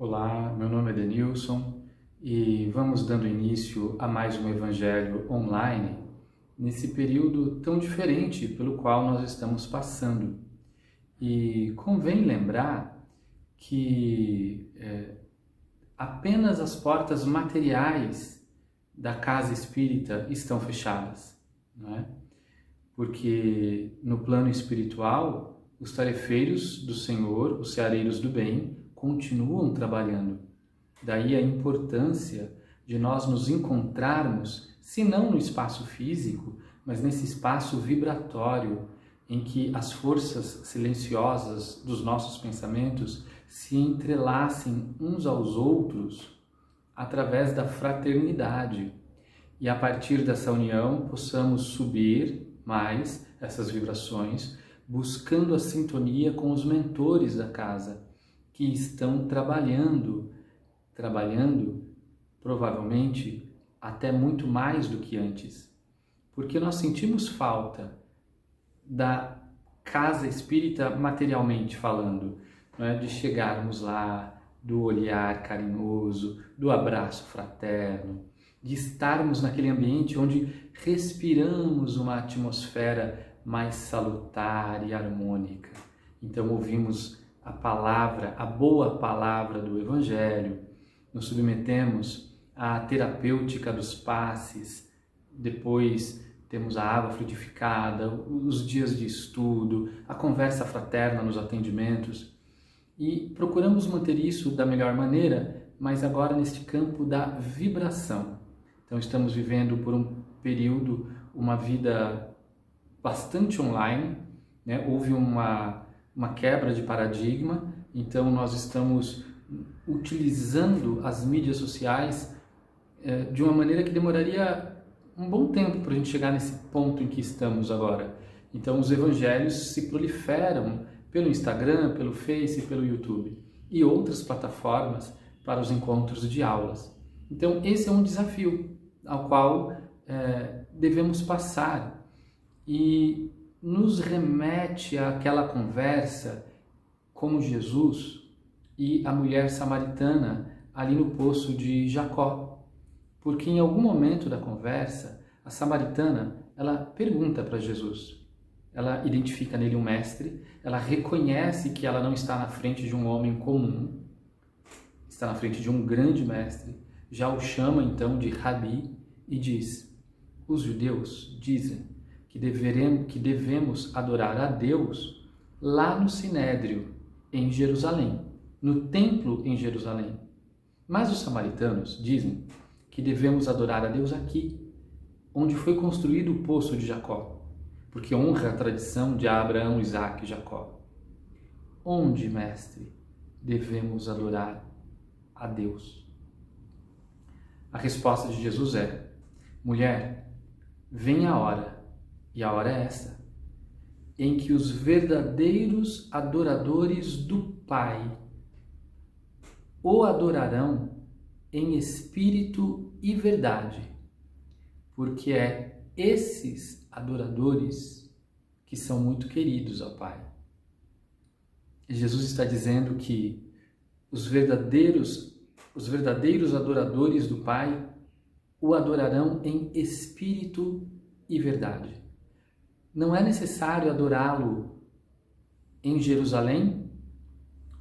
Olá, meu nome é Denilson e vamos dando início a mais um Evangelho online nesse período tão diferente pelo qual nós estamos passando. E convém lembrar que apenas as portas materiais da casa espírita estão fechadas, não é? Porque no plano espiritual, os tarefeiros do Senhor, os ceareiros do bem, continuam trabalhando. Daí a importância de nós nos encontrarmos, se não no espaço físico, mas nesse espaço vibratório, em que as forças silenciosas dos nossos pensamentos se entrelacem uns aos outros através da fraternidade. E a partir dessa união possamos subir mais essas vibrações, buscando a sintonia com os mentores da casa, que estão trabalhando provavelmente até muito mais do que antes. Porque nós sentimos falta da casa espírita materialmente falando, não é? De chegarmos lá, do olhar carinhoso, do abraço fraterno, de estarmos naquele ambiente onde respiramos uma atmosfera mais salutar e harmônica. Então ouvimos a palavra, a boa palavra do Evangelho, nos submetemos à terapêutica dos passes, depois temos a água frutificada, os dias de estudo, a conversa fraterna nos atendimentos e procuramos manter isso da melhor maneira, mas agora neste campo da vibração. Então estamos vivendo por um período, uma vida bastante online, né? Houve uma quebra de paradigma, então nós estamos utilizando as mídias sociais de uma maneira que demoraria um bom tempo para a gente chegar nesse ponto em que estamos agora. Então os evangelhos se proliferam pelo Instagram, pelo Face, pelo YouTube e outras plataformas para os encontros de aulas. Então esse é um desafio ao qual devemos passar e nos remete àquela conversa com Jesus e a mulher samaritana ali no poço de Jacó. Porque em algum momento da conversa, a samaritana, ela pergunta para Jesus. Ela identifica nele um mestre, ela reconhece que ela não está na frente de um homem comum, está na frente de um grande mestre, já o chama então de Rabi e diz: os judeus dizem que devemos adorar a Deus lá no Sinédrio, em Jerusalém, no templo em Jerusalém. Mas os samaritanos dizem que devemos adorar a Deus aqui, onde foi construído o poço de Jacó, porque honra a tradição de Abraão, Isaque e Jacó. Onde, mestre, devemos adorar a Deus? A resposta de Jesus é: mulher, vem a hora, e a hora é esta, em que os verdadeiros adoradores do Pai o adorarão em espírito e verdade, porque é esses adoradores que são muito queridos ao Pai. E Jesus está dizendo que os verdadeiros adoradores do Pai o adorarão em espírito e verdade. Não é necessário adorá-lo em Jerusalém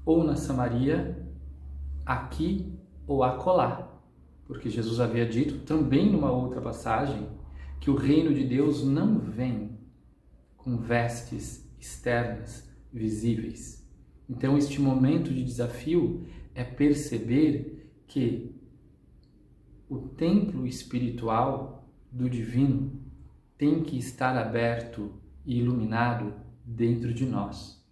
ou na Samaria, aqui ou acolá, porque Jesus havia dito também numa outra passagem que o reino de Deus não vem com vestes externas visíveis. Então este momento de desafio é perceber que o templo espiritual do divino tem que estar aberto e iluminado dentro de nós.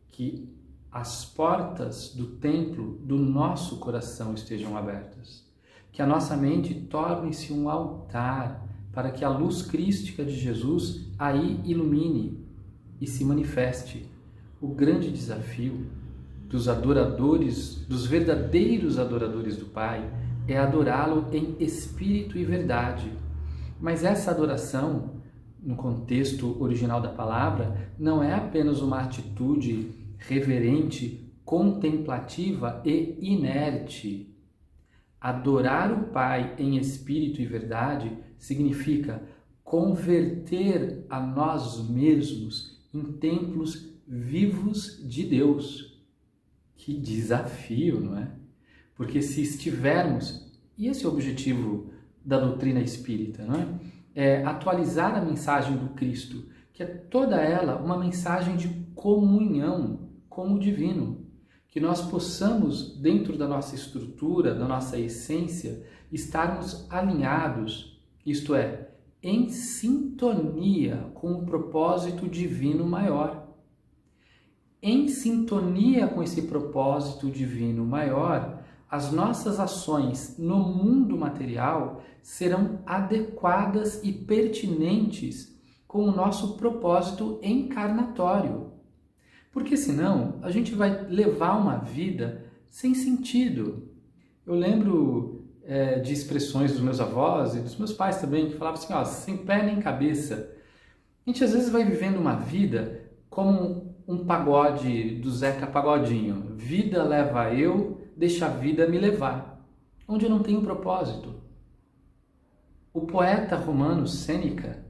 Que as portas do templo do nosso coração estejam abertas. Que a nossa mente torne-se um altar para que a luz crística de Jesus aí ilumine e se manifeste. O grande desafio dos adoradores, dos verdadeiros adoradores do Pai, é adorá-lo em espírito e verdade. Mas essa adoração, no contexto original da palavra, não é apenas uma atitude reverente contemplativa e inerte. Adorar o Pai em espírito e verdade significa converter a nós mesmos em templos vivos de Deus. Que desafio, não é? Porque se estivermos, e esse é o objetivo da doutrina espírita, não é? É atualizar a mensagem do Cristo, que é toda ela uma mensagem de comunhão com o divino. Que nós possamos, dentro da nossa estrutura, da nossa essência, estarmos alinhados, isto é, em sintonia com o propósito divino maior. Em sintonia com esse propósito divino maior, as nossas ações no mundo material serão adequadas e pertinentes com o nosso propósito encarnatório. Porque senão a gente vai levar uma vida sem sentido. Eu lembro de expressões dos meus avós e dos meus pais também, que falavam assim, ó, sem pé nem cabeça. A gente às vezes vai vivendo uma vida como um pagode do Zeca Pagodinho. Vida leva eu, deixa a vida me levar. Onde eu não tenho propósito. O poeta romano Sêneca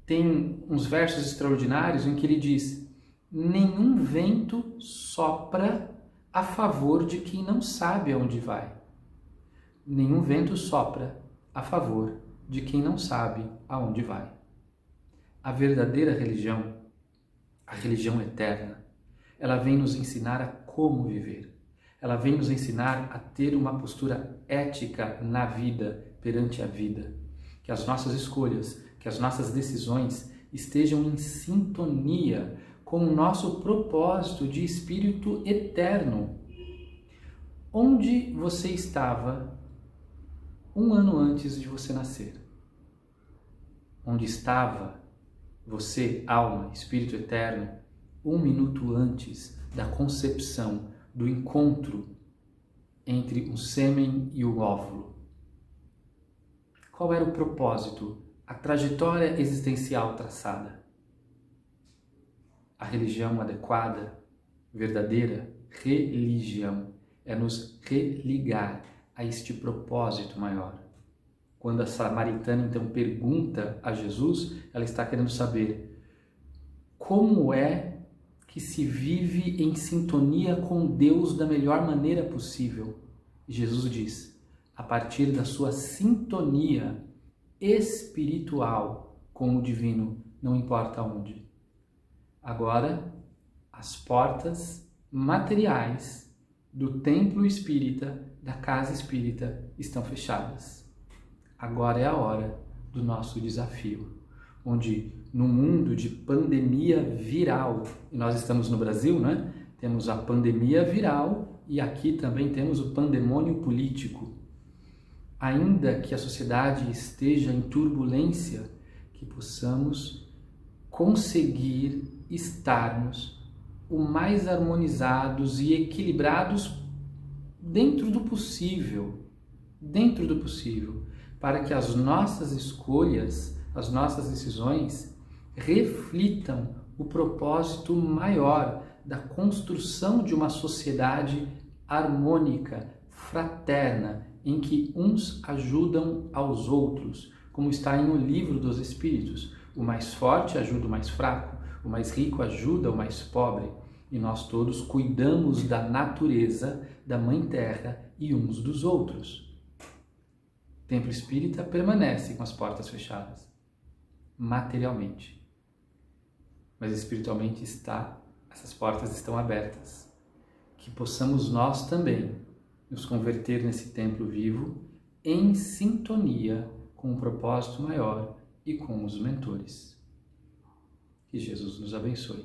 tem uns versos extraordinários em que ele diz: nenhum vento sopra a favor de quem não sabe aonde vai. Nenhum vento sopra a favor de quem não sabe aonde vai. A verdadeira religião, a religião eterna, ela vem nos ensinar a como viver. Ela vem nos ensinar a ter uma postura ética na vida, perante a vida. Que as nossas escolhas, que as nossas decisões estejam em sintonia com o nosso propósito de espírito eterno. Onde você estava 1 ano antes de você nascer? Onde estava você, alma, espírito eterno, 1 minuto antes da concepção, do encontro entre o sêmen e o óvulo? Qual era o propósito, a trajetória existencial traçada? A religião adequada, verdadeira religião, é nos religar a este propósito maior. Quando a samaritana então pergunta a Jesus, ela está querendo saber como é que se vive em sintonia com Deus da melhor maneira possível. E Jesus diz, a partir da sua sintonia espiritual com o divino, não importa onde. Agora, as portas materiais do templo espírita, da casa espírita, estão fechadas. Agora é a hora do nosso desafio, onde no mundo de pandemia viral, e nós estamos no Brasil, né? Temos a pandemia viral e aqui também temos o pandemônio político. Ainda que a sociedade esteja em turbulência, que possamos conseguir estarmos o mais harmonizados e equilibrados dentro do possível, para que as nossas escolhas, as nossas decisões reflitam o propósito maior da construção de uma sociedade harmônica, fraterna, em que uns ajudam aos outros, como está em O Livro dos Espíritos. O mais forte ajuda o mais fraco, o mais rico ajuda o mais pobre, e nós todos cuidamos da natureza, da Mãe Terra e uns dos outros. O templo espírita permanece com as portas fechadas, materialmente. Mas espiritualmente essas portas estão abertas. Que possamos nós também nos converter nesse templo vivo em sintonia com o propósito maior e com os mentores. Que Jesus nos abençoe.